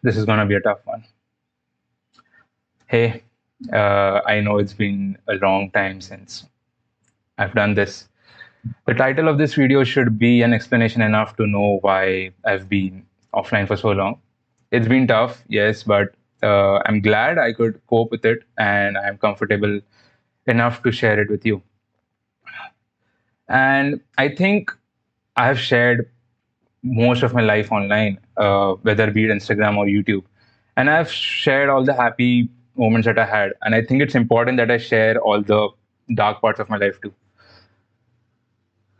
This is gonna be a tough one. Hey, I know it's been a long time since I've done this. The title of this video should be an explanation enough to know why I've been offline for so long. It's been tough, yes, but I'm glad I could cope with it and I'm comfortable enough to share it with you. And I think I have shared most of my life online, whether be it Instagram or YouTube. And I've shared all the happy moments that I had. And I think it's important that I share all the dark parts of my life too.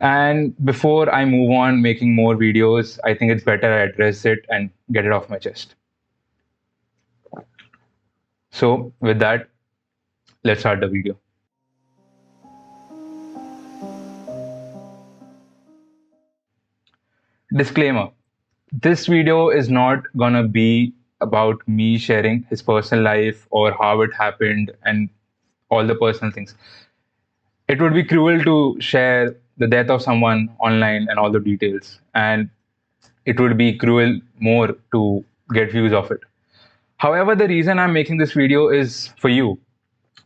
And before I move on making more videos, I think it's better I address it and get it off my chest. So, with that, let's start the video. Disclaimer: this video is not gonna be about me sharing his personal life or how it happened and all the personal things. It would be cruel to share the death of someone online and all the details, and it would be cruel more to get views of it. However, the reason I'm making this video is for you.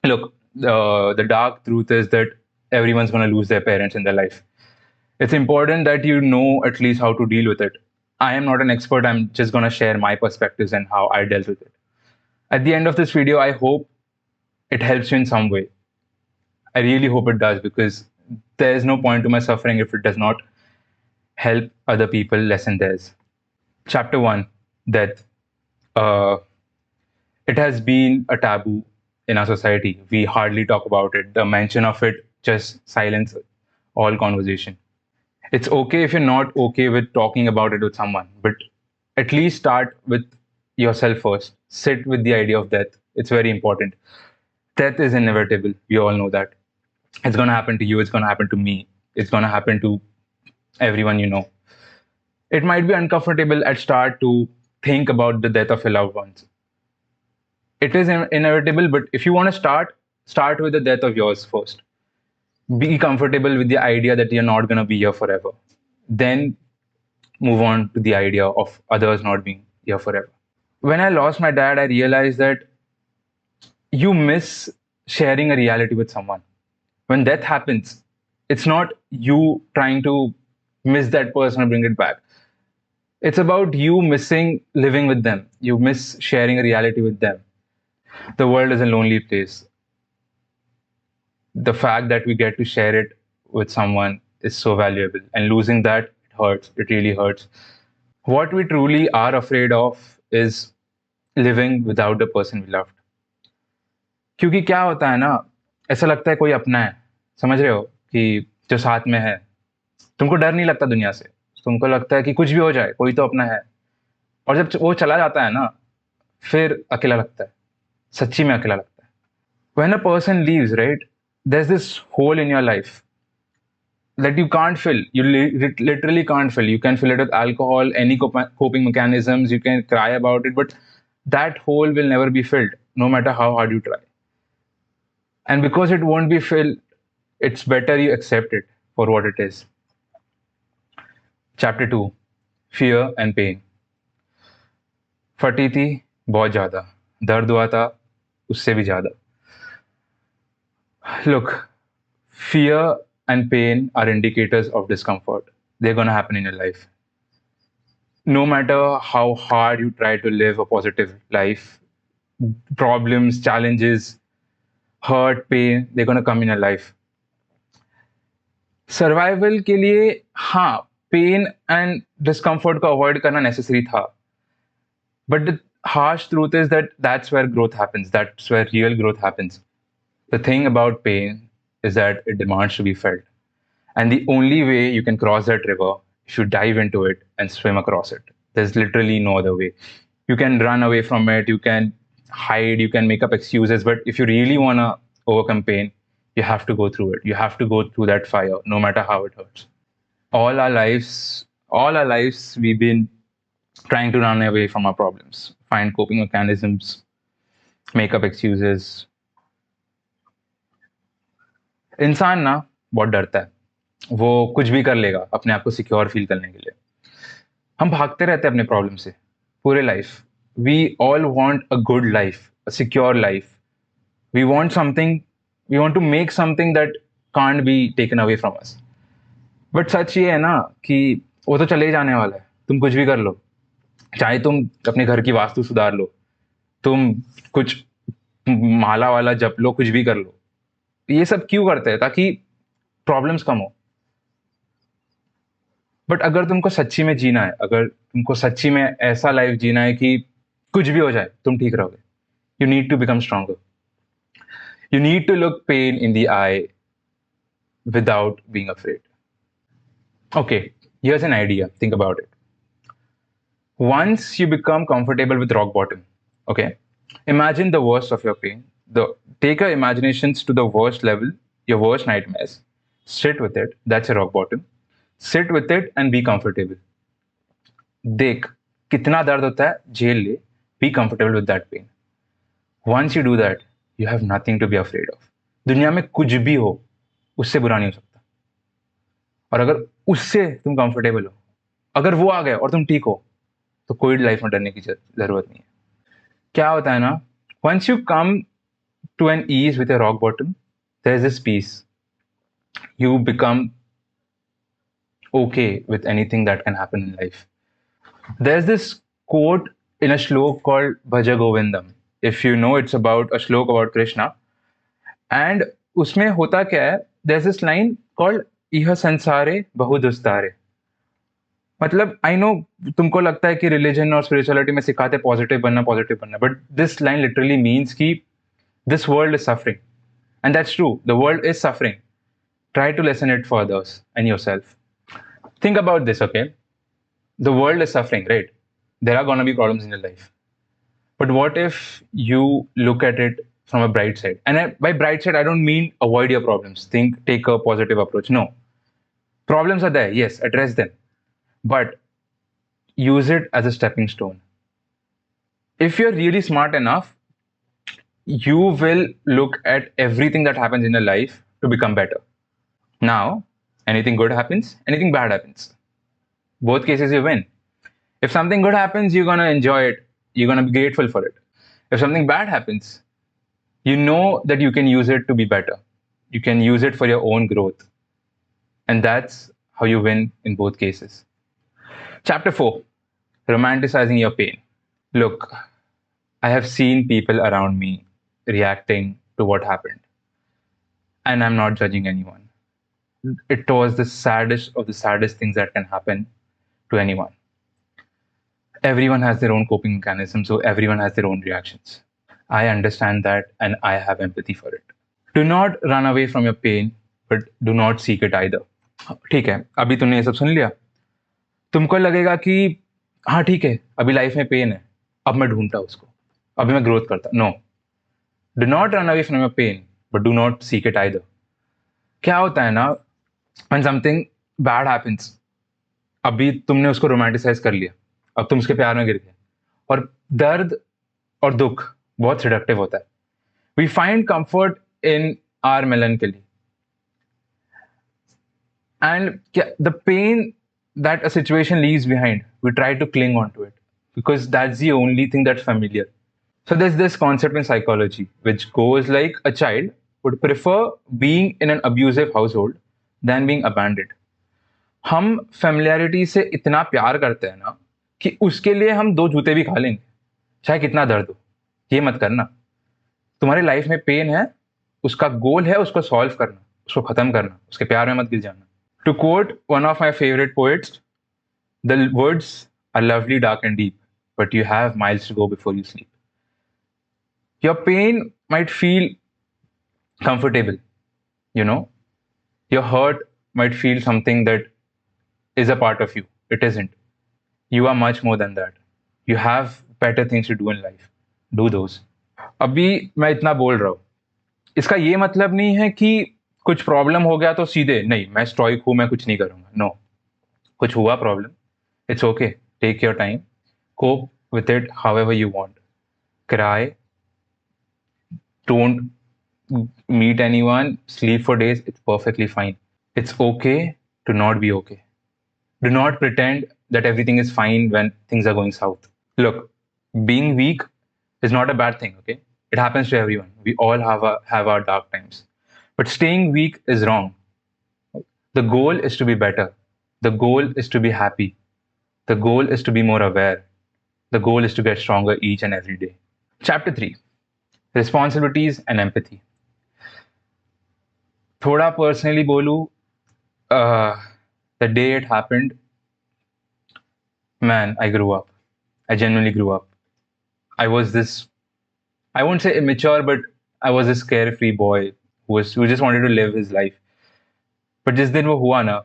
Look, the dark truth is that everyone's going to lose their parents in their life. It's important that you know at least how to deal with it. I am not an expert, I'm just going to share my perspectives and how I dealt with it. At the end of this video, I hope it helps you in some way. I really hope it does, because there's no point to my suffering if it does not help other people lessen theirs. Chapter 1: Death. Uh, it has been a taboo in our society. We hardly talk about it. The mention of it just silence all conversation. It's okay if you're not okay with talking about it with someone, but at least start with yourself first. Sit with the idea of death. It's very important. Death is inevitable. We all know that. It's going to happen to you. It's going to happen to me. It's going to happen to everyone you know. It might be uncomfortable at start to think about the death of your loved ones. It is inevitable, but if you want to start with the death of yours first. Be comfortable with the idea that you're not going to be here forever. Then move on to the idea of others not being here forever. When I lost my dad, I realized that you miss sharing a reality with someone. When death happens, it's not you trying to miss that person or bring it back. It's about you missing living with them. You miss sharing a reality with them. The world is a lonely place. The fact that we get to share it with someone is so valuable, and losing that, it hurts. It really hurts. What we truly are afraid of is living without the person we loved. क्योंकि क्या होता है ना, ऐसा लगता है कोई अपना है, समझ रहे हो, कि जो साथ में है, तुमको डर नहीं लगता दुनिया से, तुमको लगता है कि कुछ भी हो जाए कोई तो अपना है, और जब वो चला जाता है ना, फिर अकेला लगता है, सच्ची में अकेला लगता है. When a person leaves, right, there's this hole in your life that you can't fill. You literally can't fill. You can fill it with alcohol, any coping mechanisms. You can cry about it, but that hole will never be filled, no matter how hard you try. And because it won't be filled, it's better you accept it for what it is. Chapter 2: Fear and Pain. फटी थी बहुत ज़्यादा, दर्द हुआ था उससे भी ज़्यादा. Look, fear and pain are indicators of discomfort. They're going to happen in your life. No matter how hard you try to live a positive life, problems, challenges, hurt, pain, they're going to come in your life. Survival के लिए हाँ, pen and discomfort को avoid करना necessary था, but the harsh truth is that that's where growth happens. That's where real growth happens. The thing about pain is that it demands to be felt. And the only way you can cross that river is to dive into it and swim across it. There's literally no other way. You can run away from it, you can hide, you can make up excuses, but if you really want to overcome pain, you have to go through it. You have to go through that fire, no matter how it hurts. All our lives, we've been trying to run away from our problems, find coping mechanisms, make up excuses. इंसान ना बहुत डरता है, वो कुछ भी कर लेगा अपने आप को सिक्योर फील करने के लिए. हम भागते रहते हैं अपने प्रॉब्लम से, पूरे life. We all want a good life, a secure life. We want something, we want to make something that can't be taken away from us. But सच ये है ना कि वो तो चले ही जाने वाला है, तुम कुछ भी कर लो, चाहे तुम अपने घर की वास्तु सुधार लो, तुम कुछ माला वाला जप लो, कुछ भी कर लो। ये सब क्यों करते हैं? ताकि प्रॉब्लम्स कम हो। बट अगर तुमको सच्ची में जीना है, अगर तुमको सच्ची में ऐसा लाइफ जीना है कि कुछ भी हो जाए तुम ठीक रहोगे, you need to become stronger. You need to look pain in the eye without being afraid. Okay, here's an idea. Think about it. Once you become comfortable with rock bottom, okay, imagine the worst of your pain. Take your imaginations to the worst level, your worst nightmares. Sit with it. That's a rock bottom. Sit with it and be comfortable. देख कितना दर्द होता है, झेल ले. Be comfortable with that pain. Once you do that, you have nothing to be afraid of. दुनिया में कुछ भी हो, उससे बुरा नहीं हो सकता. और अगर उससे तुम कंफर्टेबल हो, अगर वो आ गए और तुम ठीक हो, तो कोई लाइफ में डरने की जरूरत नहीं है. क्या होता है ना, once you come to an ease with a rock bottom, there is this peace. You become okay with anything that can happen in life. There's this quote in a shlok called Bhaja Govindam. If you know, it's about a shlok about Krishna. And उसमें होता क्या है, there's this line called इह संसारे बहु दुस्तारे. मतलब I know तुमको लगता है कि रिलीजन और स्पिरिचुअलिटी में सिखाते पॉजिटिव बनना, but this line literally means कि this world is suffering, and that's true. The world is suffering. Try to lessen it for others and yourself. Think about this, okay? The world is suffering, right? There are gonna be problems in your life. But what if you look at it from a bright side? And by bright side, I don't mean avoid your problems. Take a positive approach. No. Problems are there, yes, address them. But use it as a stepping stone. If you're really smart enough, you will look at everything that happens in your life to become better. Now, anything good happens, anything bad happens. Both cases you win. If something good happens, you're gonna enjoy it. You're gonna be grateful for it. If something bad happens, you know that you can use it to be better. You can use it for your own growth. And that's how you win in both cases. Chapter 4, Romanticizing Your Pain. Look, I have seen people around me reacting to what happened. And I'm not judging anyone. It was the saddest of the saddest things that can happen to anyone. Everyone has their own coping mechanism, so everyone has their own reactions. I understand that and I have empathy for it. Do not run away from your pain, but do not seek it either. ठीक है, अभी तुमने ये सब सुन लिया. तुमको लगेगा कि हाँ ठीक है, अभी लाइफ में पेन है, अब मैं ढूंढता उसको, अभी मैं ग्रोथ करता. No, do not run away from your pain, but do not seek it either. क्या होता है ना, when something bad happens, अभी तुमने उसको रोमांटिसाइज कर लिया, अब तुम उसके प्यार में गिर गए, और दर्द और दुख बहुत सिडक्टिव होता है. We find comfort in our melancholy, and the pain that a situation leaves behind, we try to cling on to it because that's the only thing that's familiar. So there's this concept in psychology which goes like a child would prefer being in an abusive household than being abandoned. हम familiarity से इतना प्यार करते हैं ना कि उसके लिए हम 2 जूते भी खा लेंगे, चाहे कितना दर्द हो. ये मत करना. तुम्हारी लाइफ में पेन है, उसका गोल है उसको सॉल्व करना, उसको खत्म करना, उसके प्यार में मत गिर जाना. To quote one of my favourite poets, the words are lovely dark and deep, but you have miles to go before you sleep. Your pain might feel comfortable, you know, your hurt might feel something that is a part of you. It isn't. You are much more than that. You have better things to do in life. Do those. अभी मैं इतना बोल रहा हूँ, इसका ये मतलब नहीं है कि कुछ प्रॉब्लम हो गया तो सीधे नहीं मैं स्टॉइक हूँ, मैं कुछ नहीं करूँगा. नो, कुछ हुआ problem, it's okay, take your time, cope with it however you want. Cry, don't meet anyone, sleep for days, it's perfectly fine. It's okay to not be okay. Do not pretend that everything is fine when things are going south. Look, being weak is not a bad thing, okay? It happens to everyone. We all have our dark times. But staying weak is wrong. The goal is to be better. The goal is to be happy. The goal is to be more aware. The goal is to get stronger each and every day. Chapter 3, Responsibilities and Empathy. थोड़ा personally बोलूं, uh, the day it happened, man, I grew up. I genuinely grew up. I was this, I won't say immature, but I was this carefree boy who just wanted to live his life. But जिस दिन वो हुआ ना,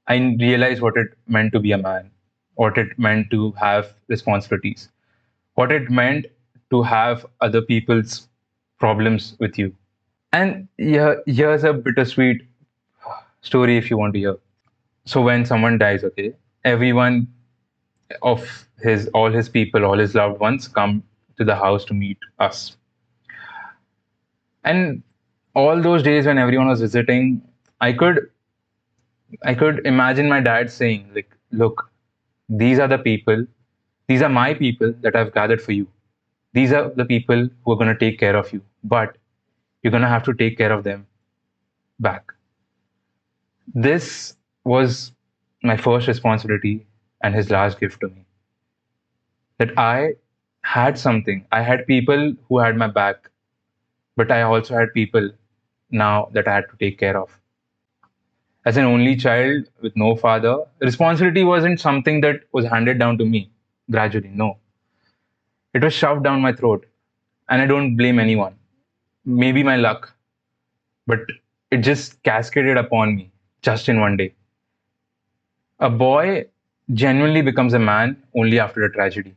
I realized what it meant to be a man, what it meant to have responsibilities, what it meant to have other people's problems with you. And yeah, here's a bittersweet story if you want to hear. So when someone dies, okay, everyone of his all his people, all his loved ones come to the house to meet us. And all those days when everyone was visiting, I could I could imagine my dad saying, like, look, these are the people, these are my people that I've gathered for you. These are the people who are going to take care of you, but you're going to have to take care of them back. This was my first responsibility and his last gift to me. That I had something. I had people who had my back, but I also had people now that I had to take care of. As an only child with no father, responsibility wasn't something that was handed down to me gradually. No, it was shoved down my throat. And I don't blame anyone. Maybe my luck, but it just cascaded upon me just in one day. A boy genuinely becomes a man only after a tragedy.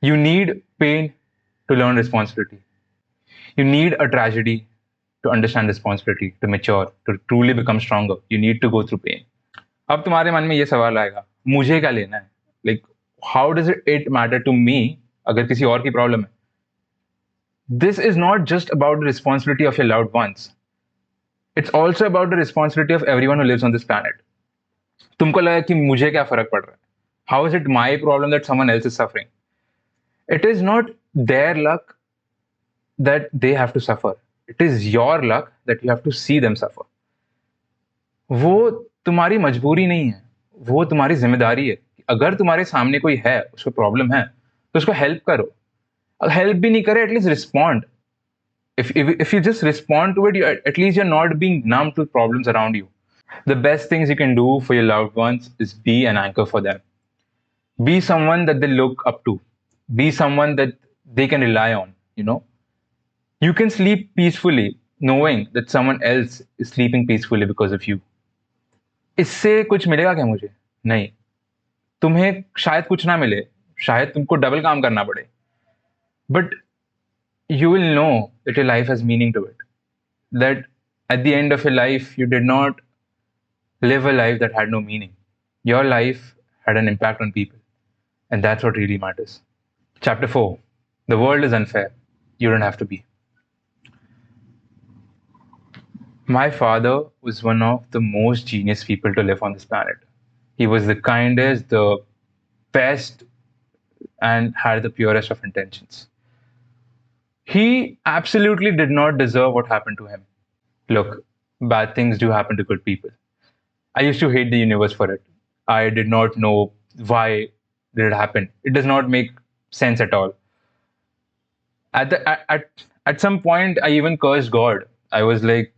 You need pain to learn responsibility. You need a tragedy to understand responsibility, to mature, to truly become stronger. You need to go through pain. अब तुम्हारे मन में ये सवाल आएगा, मुझे क्या लेना है? Like, how does it matter to me अगर किसी और की प्रॉब्लम है? This is not just about the responsibility of your loved ones. It's also about the responsibility of everyone who lives on this planet. तुमको लगा कि मुझे क्या फर्क पड़ रहा है? How is it my problem that someone else is suffering? It is not their luck that they have to suffer. It is your luck that you have to see them suffer. वो तुम्हारी मजबूरी नहीं है, वो तुम्हारी जिम्मेदारी है. अगर तुम्हारे सामने कोई है, उसको प्रॉब्लम है, तो उसको हेल्प करो. हेल्प भी नहीं करे, at least respond. If you just respond to it, at least you're not being numb to problems around you. The best things you can do for your loved ones is be an anchor for them. Be someone that they look up to. Be someone that they can rely on. You can sleep peacefully knowing that someone else is sleeping peacefully because of you. इससे कुछ मिलेगा क्या मुझे? नहीं. तुम्हें शायद कुछ ना मिले, शायद तुमको डबल काम करना पड़े. But you will know that your life has meaning to it. That at the end of your life, you did not live a life that had no meaning. Your life had an impact on people. And that's what really matters. Chapter 4, The world is unfair. You don't have to be. My father was one of the most genius people to live on this planet. He was the kindest, the best, and had the purest of intentions. He absolutely did not deserve what happened to him. Look, bad things do happen to good people. I used to hate the universe for it. I did not know why did it happen. It does not make sense at all. At some point, I even cursed God. I was like,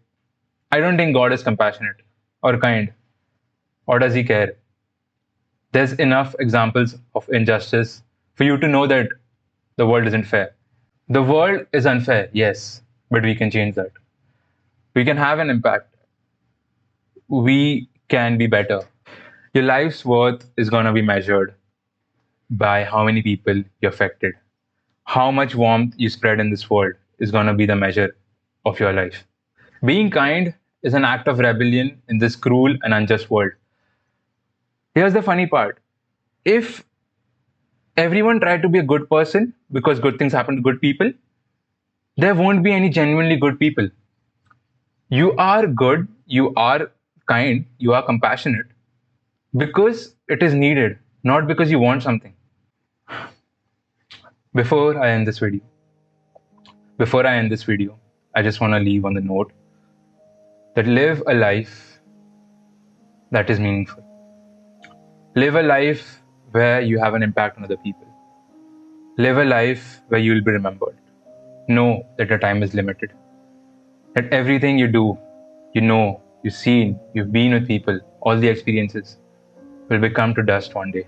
I don't think God is compassionate or kind. Or does he care? There's enough examples of injustice for you to know that the world isn't fair. The world is unfair, yes, but we can change that. We can have an impact. We can be better. Your life's worth is going to be measured by how many people you affected. How much warmth you spread in this world is going to be the measure of your life. Being kind is an act of rebellion in this cruel and unjust world. Here's the funny part. If everyone tried to be a good person because good things happen to good people, there won't be any genuinely good people. You are good, you are kind, you are compassionate because it is needed, not because you want something. Before I end this video, before I end this video, I just want to leave on the note that live a life that is meaningful. Live a life where you have an impact on other people. Live a life where you will be remembered. Know that your time is limited. That everything you do, you know, you've seen, you've been with people, all the experiences will become to dust one day.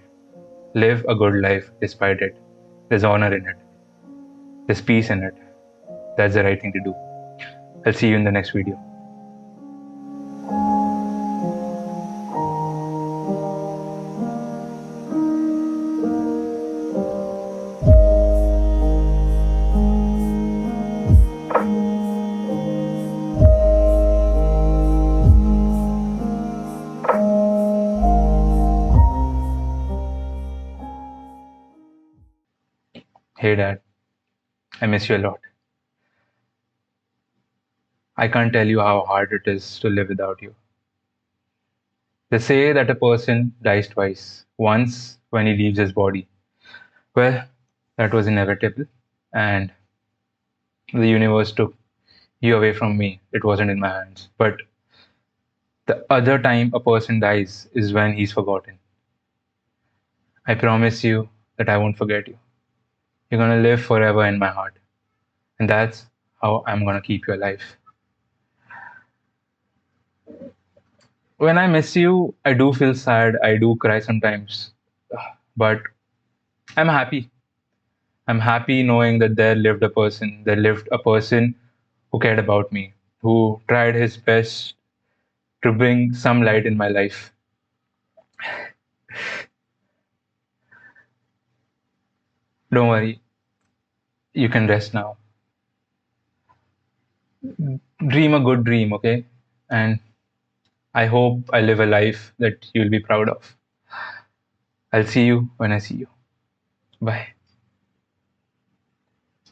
Live a good life despite it. There's honor in it. There's peace in it. That's the right thing to do. I'll see you in the next video. Hey dad, I miss you a lot. I can't tell you how hard it is to live without you. They say that a person dies twice. Once when he leaves his body. Well, that was inevitable. And the universe took you away from me. It wasn't in my hands. But the other time a person dies is when he's forgotten. I promise you that I won't forget you. You're gonna live forever in my heart. And that's how I'm gonna keep you alive. When I miss you, I do feel sad. I do cry sometimes. But I'm happy. I'm happy knowing that there lived a person who cared about me, who tried his best to bring some light in my life. Don't worry, you can rest now. Dream a good dream, okay? And I hope I live a life that you'll be proud of. I'll see you when I see you. Bye.